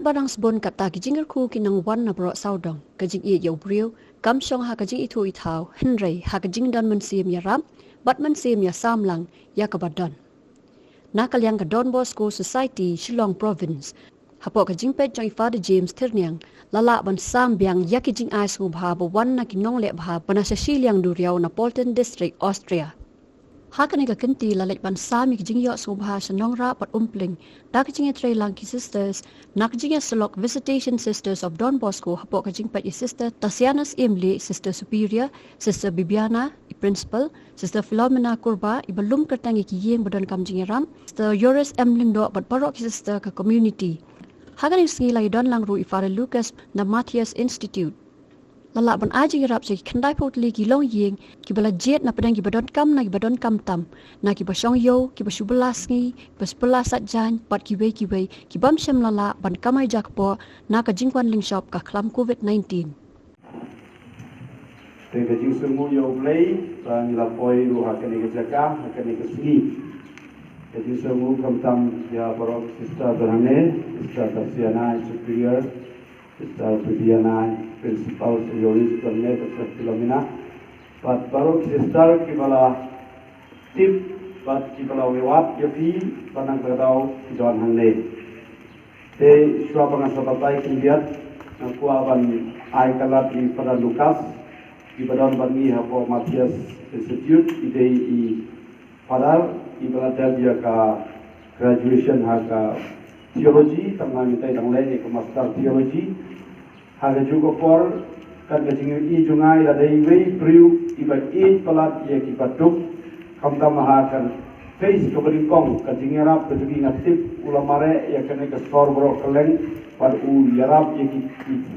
barang sbun katta ki jingkyrkhu kinang wan na bro saudong kajing i yo brio kam shong ha kajing itu ithau henrei ha kajing dan mensim ya ram bat mensim ya samlang ya kabadon nakal yang ka Don Bosco Society Shillong Province hapo kajing pet joy Father James Tirniang lala ban sam biang ya kijing ai su bha bo wan na kinong le bha panasa Shillong Duriao na Polten District Austria Hakani ka kenti lalit ban sami kijing yo subha sa nongra pat umpling da kijing tre lang ki sisters na kijing salok visitation sisters of Don Bosco hapo kijing pat sister Tasianas Emily sister superior sister Bibiana principal sister Philomena Kurba ibalum kertangi ki yeng badon kamjing ram sister Yoris Emlindo bat parok sister ka community Hakani singi lai don lang ru ifare Lucas na Matthias Institute lala ban aji rap se khandai potli ki long yeng ki bala jet na pedang ki badon kam na ki badon kam tam na ki basong yo ki basubelas ngi basbelas sat jan pat ki wei ki bam sem lala ban kamai jakpo na ka jingkwan ling shop ka klam covid-19 te ka jing sumu yo play ban la poi ru ha kani ka jaka ha kani ka sgi ka jing sumu kam tam ya borok sister berhane sister Tasiana superior sister Bibiana principal Yoris Bernet Dr. Philomena but baru sister kibala tip but kibala wewat yapi panang bertau John Hangne te shua pangasabatai kimbiat nakua ban ai kalat di pada Lukas di badan bani hapo Matthias Institute idei I padar ibala dia ka graduation haka theology tamang mitai dang lai ke master theology Haga juga por kan kajing I jungai ada iwei priu iba I palat ia ki patuk kamta mahakan face ke beringkong kajing arab kejugi ngatip ulamare ia kene ke skor bro keleng pad u yarab ia ki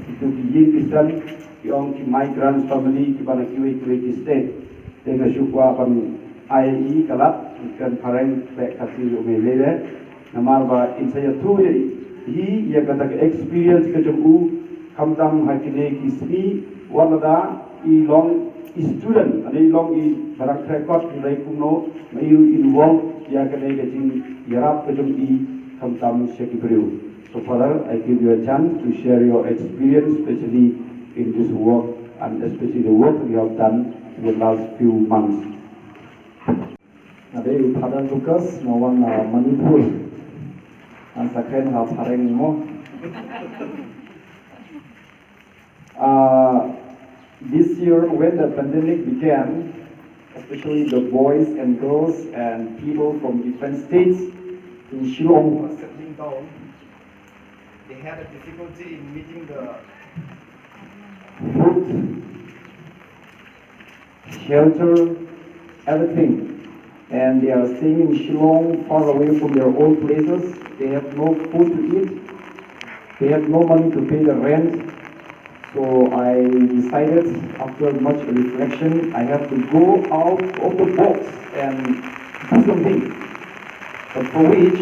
itu ki yin pisan iong ki migrant family ki bana ki ki state dengan syukwa pan IE kalat kan pareng pe kasih umelele namar ba insaya tu hi ia kata ke experience ke jemu kamtam hakine kismi walada I long student ane long I track record nilai kuno mayu involve ya kene gajing yarap kejung I kamtam sheki beriu. So further I give you a chance to share your experience especially in this work and especially the work you have done in the last few months. Nade Father Lucas no one Manipur and second half pareng mo this year when the pandemic began, especially the boys and girls and people from different states in Shillong were settling down, they had a difficulty in meeting the food, shelter, everything. And they are staying in Shillong, far away from their own places. They have no food to eat. They have no money to pay the rent. So I decided, after much reflection, I have to go out of the box and do something. But for which